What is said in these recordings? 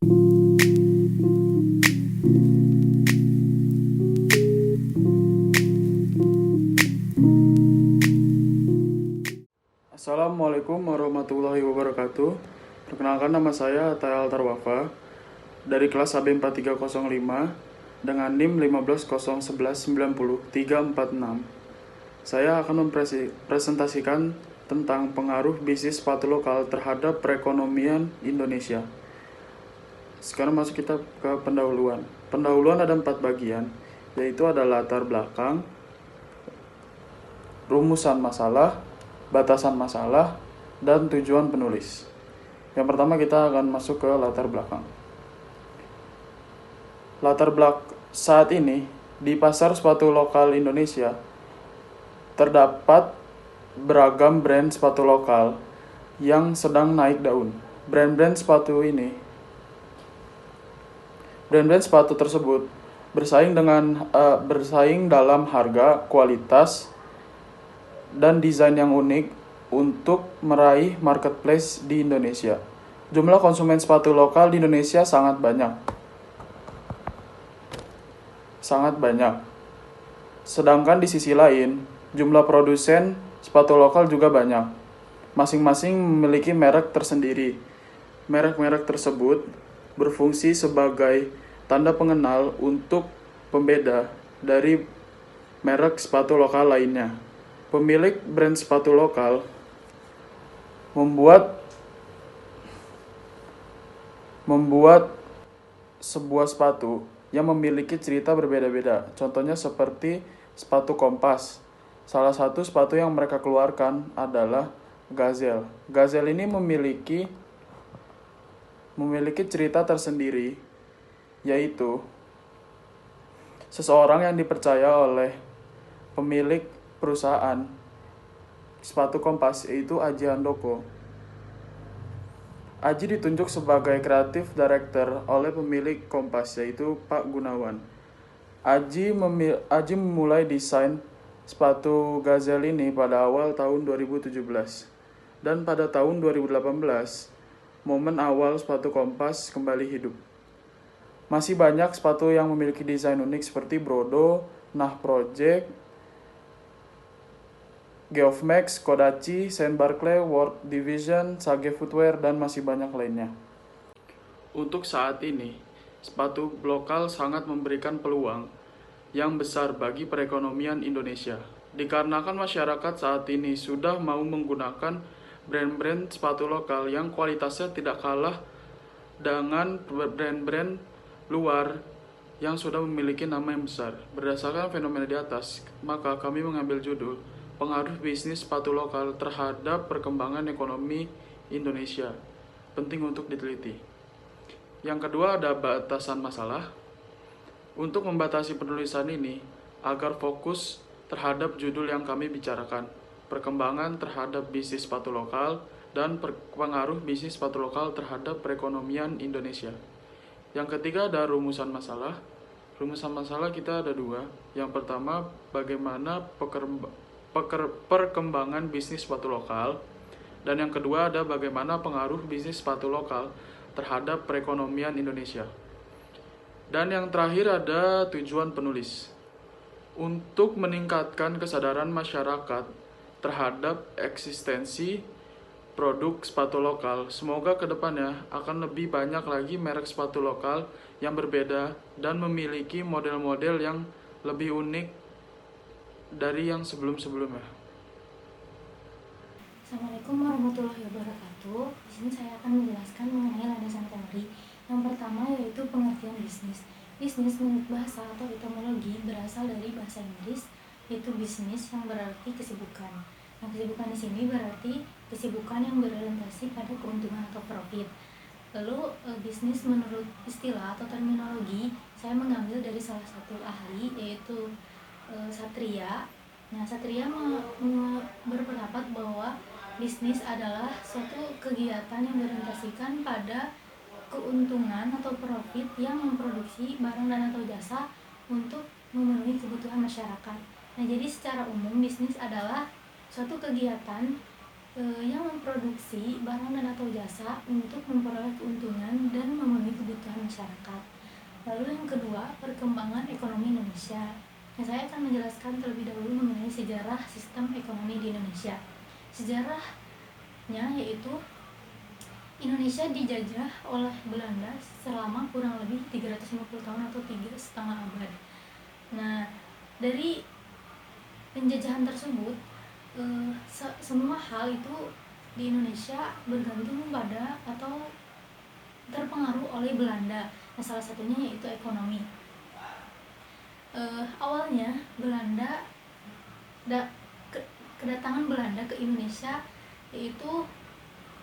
Assalamualaikum warahmatullahi wabarakatuh. Perkenalkan, nama saya Tayal Tarwafa dari kelas AB 4305 dengan NIM 1501190346. Saya akan mempresentasikan tentang pengaruh bisnis sepatu lokal terhadap perekonomian Indonesia. Sekarang masuk kita ke pendahuluan. Pendahuluan ada 4 bagian, yaitu ada latar belakang, rumusan masalah, batasan masalah, dan tujuan penulis. Yang pertama kita akan masuk ke latar belakang. Saat ini di pasar sepatu lokal Indonesia terdapat beragam brand sepatu lokal yang sedang naik daun. Brand-brand sepatu tersebut bersaing dalam harga, kualitas, dan desain yang unik untuk meraih marketplace di Indonesia. Jumlah konsumen sepatu lokal di Indonesia sangat banyak. Sedangkan di sisi lain, jumlah produsen sepatu lokal juga banyak. Masing-masing memiliki merek tersendiri. Merek-merek tersebut berfungsi sebagai tanda pengenal untuk pembeda dari merek sepatu lokal lainnya. Pemilik brand sepatu lokal membuat sebuah sepatu yang memiliki cerita berbeda-beda. Contohnya seperti sepatu Kompas. Salah satu sepatu yang mereka keluarkan adalah Gazelle. Gazelle ini memiliki cerita tersendiri, yaitu seseorang yang dipercaya oleh pemilik perusahaan sepatu Kompas, yaitu Aji Handoko. Aji ditunjuk sebagai kreatif director oleh pemilik Kompas, yaitu Pak Gunawan. Aji memulai desain sepatu Gazelle ini pada awal tahun 2017. Dan pada tahun 2018, momen awal sepatu Kompas kembali hidup. Masih banyak sepatu yang memiliki desain unik seperti Brodo, Nah Project, Geof-Max, Kodachi, Saint Barclay, World Division, Sage Footwear, dan masih banyak lainnya. Untuk saat ini, sepatu lokal sangat memberikan peluang yang besar bagi perekonomian Indonesia. Dikarenakan masyarakat saat ini sudah mau menggunakan brand-brand sepatu lokal yang kualitasnya tidak kalah dengan brand-brand luar yang sudah memiliki nama yang besar. Berdasarkan fenomena di atas, maka kami mengambil judul pengaruh bisnis sepatu lokal terhadap perkembangan ekonomi Indonesia. Penting untuk diteliti. Yang kedua ada batasan masalah. Untuk membatasi penulisan ini agar fokus terhadap judul yang kami bicarakan, perkembangan terhadap bisnis sepatu lokal dan pengaruh bisnis sepatu lokal terhadap perekonomian Indonesia. Yang ketiga ada rumusan masalah. Rumusan masalah kita ada 2. Yang pertama, bagaimana perkembangan bisnis sepatu lokal, dan yang kedua ada bagaimana pengaruh bisnis sepatu lokal terhadap perekonomian Indonesia. Dan yang terakhir ada tujuan penulis. Untuk meningkatkan kesadaran masyarakat terhadap eksistensi produk sepatu lokal, semoga kedepannya akan lebih banyak lagi merek sepatu lokal yang berbeda dan memiliki model-model yang lebih unik dari yang sebelum-sebelumnya. Assalamualaikum warahmatullahi wabarakatuh. Di sini saya akan menjelaskan mengenai landasan teori. Yang pertama yaitu pengertian bisnis. Bisnis menurut bahasa atau etimologi berasal dari bahasa Inggris, yaitu bisnis yang berarti kesibukan. Nah, kesibukan di sini berarti kesibukan yang berorientasi pada keuntungan atau profit. Lalu bisnis menurut istilah atau terminologi, saya mengambil dari salah satu ahli, yaitu Satria. Nah, Satria berpendapat bahwa bisnis adalah suatu kegiatan yang berorientasikan pada keuntungan atau profit yang memproduksi barang dan atau jasa untuk memenuhi kebutuhan masyarakat. Nah, jadi secara umum bisnis adalah suatu kegiatan yang memproduksi barang dan atau jasa untuk memperoleh keuntungan dan memenuhi kebutuhan masyarakat. Lalu yang kedua, perkembangan ekonomi Indonesia. Nah, saya akan menjelaskan terlebih dahulu mengenai sejarah sistem ekonomi di Indonesia. Sejarahnya yaitu Indonesia dijajah oleh Belanda selama kurang lebih 350 tahun atau 3,5 abad. Nah, dari penjajahan tersebut, semua hal itu di Indonesia bergantung pada atau terpengaruh oleh Belanda. Nah, salah satunya yaitu ekonomi. Awalnya Belanda kedatangan Belanda ke Indonesia yaitu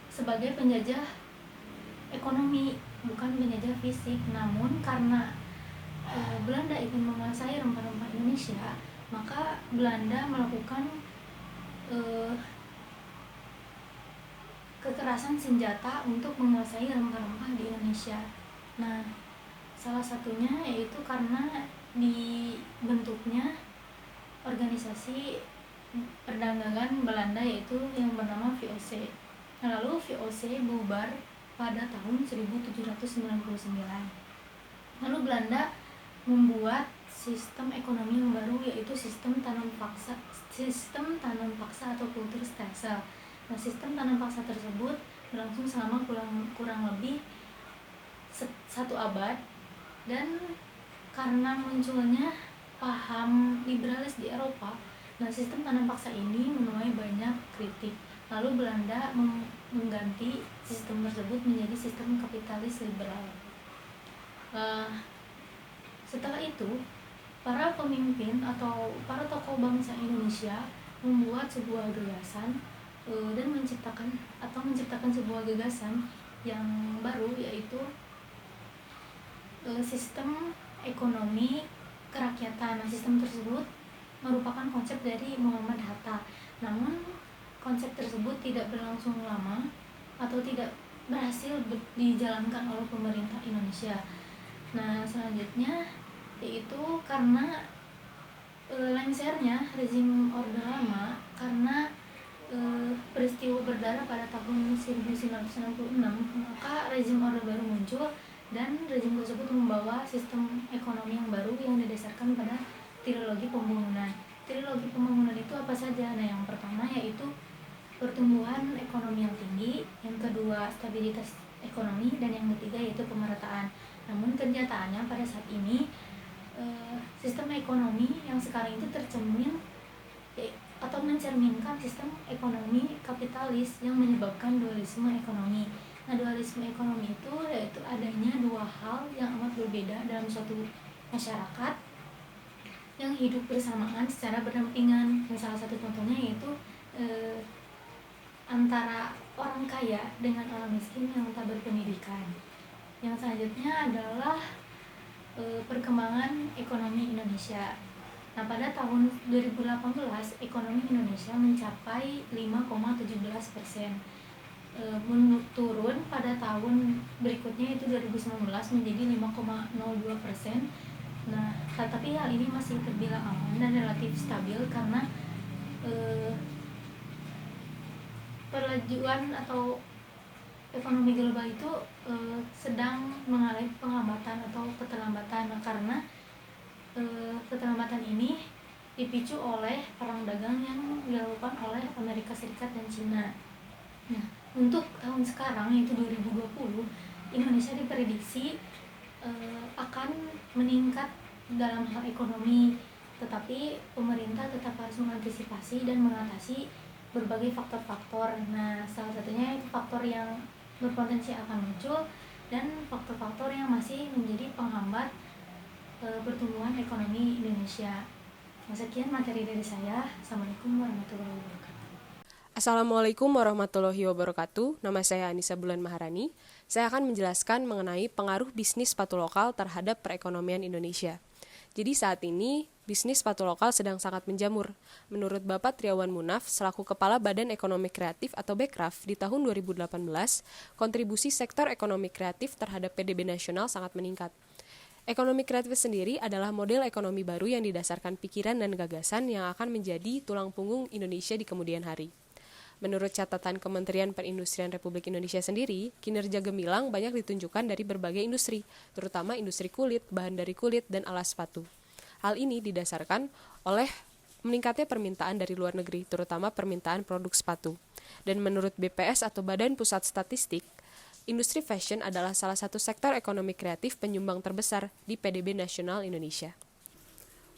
sebagai penjajah ekonomi, bukan penjajah fisik. Namun karena Belanda ingin menguasai rempah-rempah Indonesia, maka Belanda melakukan kekerasan senjata untuk menguasai rempah-rempah di Indonesia. Nah, salah satunya yaitu karena dibentuknya organisasi perdagangan Belanda yaitu yang bernama VOC. Nah, lalu VOC bubar pada tahun 1799. Lalu Belanda membuat sistem ekonomi yang baru yaitu sistem tanam paksa atau kultur stelsel. Nah, sistem tanam paksa tersebut berlangsung selama kurang lebih 1 abad, dan karena munculnya paham liberalis di Eropa, nah sistem tanam paksa ini menuai banyak kritik. Lalu Belanda mengganti sistem tersebut menjadi sistem kapitalis liberal. Setelah itu, para pemimpin atau para tokoh bangsa Indonesia membuat sebuah gagasan dan menciptakan sebuah gagasan yang baru, yaitu sistem ekonomi kerakyatan. Nah, sistem tersebut merupakan konsep dari Muhammad Hatta. Namun konsep tersebut tidak berlangsung lama atau tidak berhasil dijalankan oleh pemerintah Indonesia. Nah, selanjutnya yaitu karena lengsernya rezim Orde Lama karena peristiwa berdarah pada tahun 1966, maka rezim Orde Baru muncul, dan rezim tersebut membawa sistem ekonomi yang baru yang didasarkan pada trilogi pembangunan. Trilogi pembangunan itu apa saja? Nah, yang pertama yaitu pertumbuhan ekonomi yang tinggi, yang kedua stabilitas ekonomi, dan yang ketiga yaitu pemerataan. Namun kenyataannya pada saat ini sistem ekonomi yang sekarang itu tercermin atau mencerminkan sistem ekonomi kapitalis yang menyebabkan dualisme ekonomi. Nah, dualisme ekonomi itu yaitu adanya dua hal yang amat berbeda dalam suatu masyarakat yang hidup bersamaan secara berdampingan. Salah satu contohnya yaitu antara orang kaya dengan orang miskin yang tak berpendidikan. Yang selanjutnya adalah perkembangan ekonomi Indonesia. Nah, pada tahun 2018 ekonomi Indonesia mencapai 5,17%. Turun pada tahun berikutnya itu 2019 menjadi 5,02%. Nah, tetapi hal ini masih terbilang aman dan relatif stabil karena perlajuan atau ekonomi global itu sedang mengalami penghambatan atau keterlambatan. Nah, karena keterlambatan ini dipicu oleh perang dagang yang dilakukan oleh Amerika Serikat dan Cina. Nah, untuk tahun sekarang yaitu 2020, Indonesia diprediksi akan meningkat dalam hal ekonomi, tetapi pemerintah tetap harus mengantisipasi dan mengatasi berbagai faktor-faktor. Nah, salah satunya itu faktor yang berpotensi akan muncul dan faktor-faktor yang masih menjadi penghambat pertumbuhan ekonomi Indonesia. Sekian materi dari saya. Assalamualaikum warahmatullahi wabarakatuh. Assalamualaikum warahmatullahi wabarakatuh. Nama saya Anissa Bulan Maharani. Saya akan menjelaskan mengenai pengaruh bisnis sepatu lokal terhadap perekonomian Indonesia. Jadi saat ini, bisnis sepatu lokal sedang sangat menjamur. Menurut Bapak Triawan Munaf, selaku Kepala Badan Ekonomi Kreatif atau Bekraf, di tahun 2018, kontribusi sektor ekonomi kreatif terhadap PDB nasional sangat meningkat. Ekonomi kreatif sendiri adalah model ekonomi baru yang didasarkan pikiran dan gagasan yang akan menjadi tulang punggung Indonesia di kemudian hari. Menurut catatan Kementerian Perindustrian Republik Indonesia sendiri, kinerja gemilang banyak ditunjukkan dari berbagai industri, terutama industri kulit, bahan dari kulit, dan alas sepatu. Hal ini didasarkan oleh meningkatnya permintaan dari luar negeri, terutama permintaan produk sepatu. Dan menurut BPS atau Badan Pusat Statistik, industri fashion adalah salah satu sektor ekonomi kreatif penyumbang terbesar di PDB nasional Indonesia.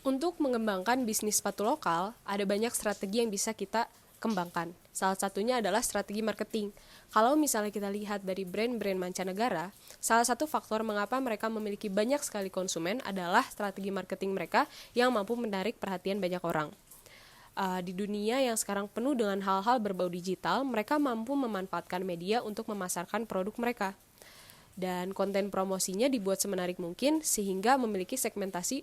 Untuk mengembangkan bisnis sepatu lokal, ada banyak strategi yang bisa kita kembangkan. Salah satunya adalah strategi marketing. Kalau misalnya kita lihat dari brand-brand mancanegara, salah satu faktor mengapa mereka memiliki banyak sekali konsumen adalah strategi marketing mereka yang mampu menarik perhatian banyak orang. Di dunia yang sekarang penuh dengan hal-hal berbau digital, mereka mampu memanfaatkan media untuk memasarkan produk mereka. Dan konten promosinya dibuat semenarik mungkin sehingga memiliki segmentasi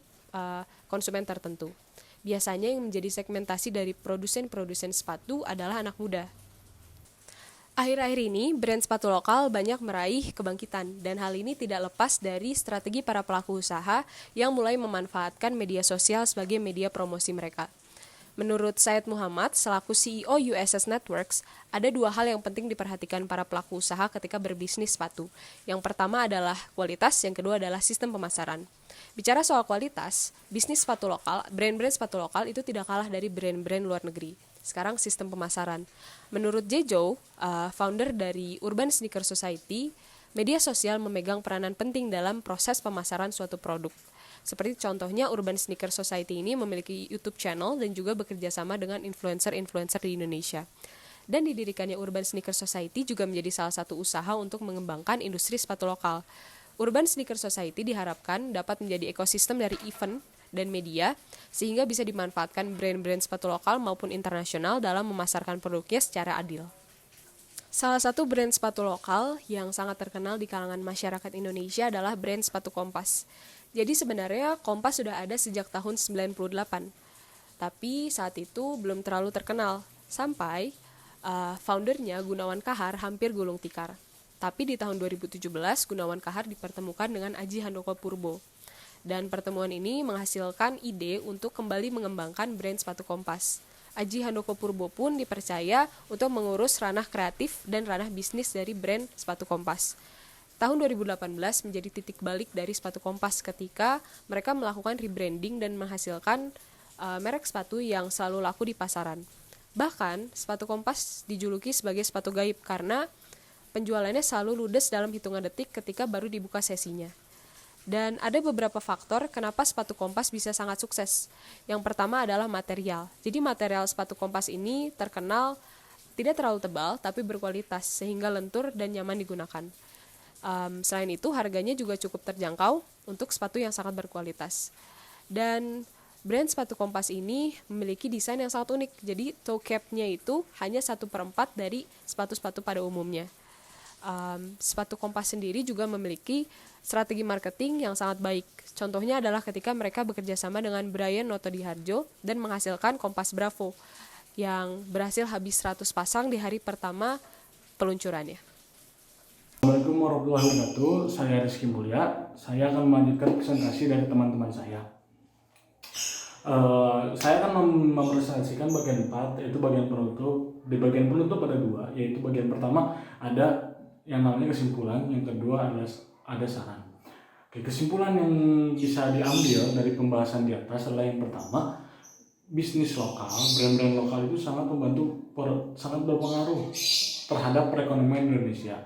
konsumen tertentu. Biasanya yang menjadi segmentasi dari produsen-produsen sepatu adalah anak muda. Akhir-akhir ini, brand sepatu lokal banyak meraih kebangkitan, dan hal ini tidak lepas dari strategi para pelaku usaha yang mulai memanfaatkan media sosial sebagai media promosi mereka. Menurut Syed Muhammad, selaku CEO USS Networks, ada dua hal yang penting diperhatikan para pelaku usaha ketika berbisnis sepatu. Yang pertama adalah kualitas, yang kedua adalah sistem pemasaran. Bicara soal kualitas, bisnis sepatu lokal, brand-brand sepatu lokal itu tidak kalah dari brand-brand luar negeri. Sekarang sistem pemasaran. Menurut Jejo, founder dari Urban Sneaker Society, media sosial memegang peranan penting dalam proses pemasaran suatu produk. Seperti contohnya Urban Sneaker Society ini memiliki YouTube channel dan juga bekerja sama dengan influencer-influencer di Indonesia. Dan didirikannya Urban Sneaker Society juga menjadi salah satu usaha untuk mengembangkan industri sepatu lokal. Urban Sneaker Society diharapkan dapat menjadi ekosistem dari event dan media sehingga bisa dimanfaatkan brand-brand sepatu lokal maupun internasional dalam memasarkan produknya secara adil. Salah satu brand sepatu lokal yang sangat terkenal di kalangan masyarakat Indonesia adalah brand sepatu Kompas. Jadi sebenarnya Kompas sudah ada sejak tahun 98, tapi saat itu belum terlalu terkenal, sampai foundernya Gunawan Kahar hampir gulung tikar. Tapi di tahun 2017, Gunawan Kahar dipertemukan dengan Aji Handoko Purbo. Dan pertemuan ini menghasilkan ide untuk kembali mengembangkan brand sepatu Kompas. Aji Handoko Purbo pun dipercaya untuk mengurus ranah kreatif dan ranah bisnis dari brand sepatu Kompas. Tahun 2018 menjadi titik balik dari sepatu Kompas ketika mereka melakukan rebranding dan menghasilkan merek sepatu yang selalu laku di pasaran. Bahkan, sepatu Kompas dijuluki sebagai sepatu gaib karena penjualannya selalu ludes dalam hitungan detik ketika baru dibuka sesinya. Dan ada beberapa faktor kenapa sepatu Kompas bisa sangat sukses. Yang pertama adalah material. Jadi material sepatu Kompas ini terkenal tidak terlalu tebal tapi berkualitas sehingga lentur dan nyaman digunakan. Selain itu harganya juga cukup terjangkau untuk sepatu yang sangat berkualitas. Dan brand sepatu Kompas ini memiliki desain yang sangat unik. Jadi toe cap-nya itu hanya 1/4 dari sepatu-sepatu pada umumnya. Sepatu Kompas sendiri juga memiliki strategi marketing yang sangat baik. Contohnya adalah ketika mereka bekerja sama dengan Brian Notodiharjo dan menghasilkan Kompas Bravo yang berhasil habis 100 pasang di hari pertama peluncurannya. Assalamualaikum warahmatullahi wabarakatuh. Saya Rizky Mulya. Saya akan melanjutkan presentasi dari teman-teman saya. Saya akan mempresentasikan bagian 4, yaitu bagian penutup. Di bagian penutup ada 2, yaitu bagian pertama ada yang namanya kesimpulan, yang kedua ada saran. Oke, kesimpulan yang bisa diambil dari pembahasan di atas adalah yang pertama, bisnis lokal, brand-brand lokal itu sangat berpengaruh terhadap perekonomian Indonesia.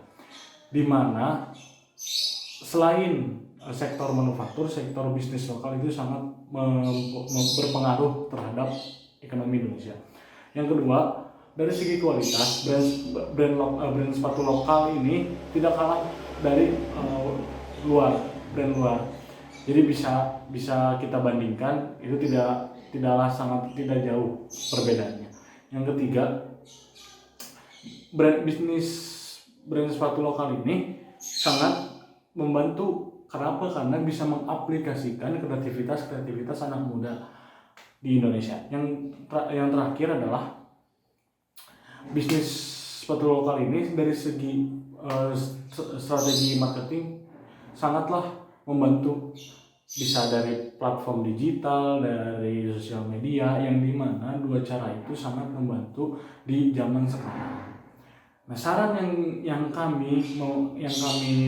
Di mana selain sektor manufaktur, sektor bisnis lokal itu sangat berpengaruh terhadap ekonomi Indonesia. Yang kedua, dari segi kualitas, brand sepatu lokal ini tidak kalah dari brand luar. Jadi bisa kita bandingkan, itu tidak jauh perbedaannya. Yang ketiga, brand sepatu lokal ini sangat membantu. Kenapa? Karena bisa mengaplikasikan kreativitas anak muda di Indonesia. Yang terakhir adalah bisnis sepatu lokal ini dari segi strategi marketing sangatlah membantu bisa dari platform digital, dari sosial media, yang dimana dua cara itu sangat membantu di zaman sekarang. Nah, saran yang kami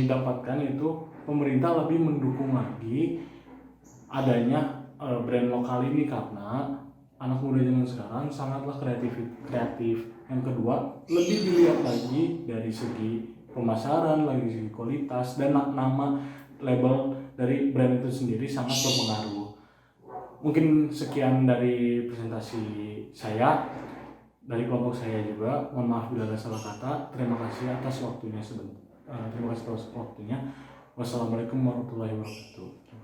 dapatkan itu pemerintah lebih mendukung lagi adanya brand lokal ini, karena anak muda zaman sekarang sangatlah kreatif. Yang kedua, lebih dilihat lagi dari segi pemasaran, dari segi kualitas, dan nama label dari brand itu sendiri sangat berpengaruh. Mungkin sekian dari presentasi saya. Dari kelompok saya juga, mohon maaf bila ada salah kata. Terima kasih atas waktunya. Wassalamualaikum warahmatullahi wabarakatuh.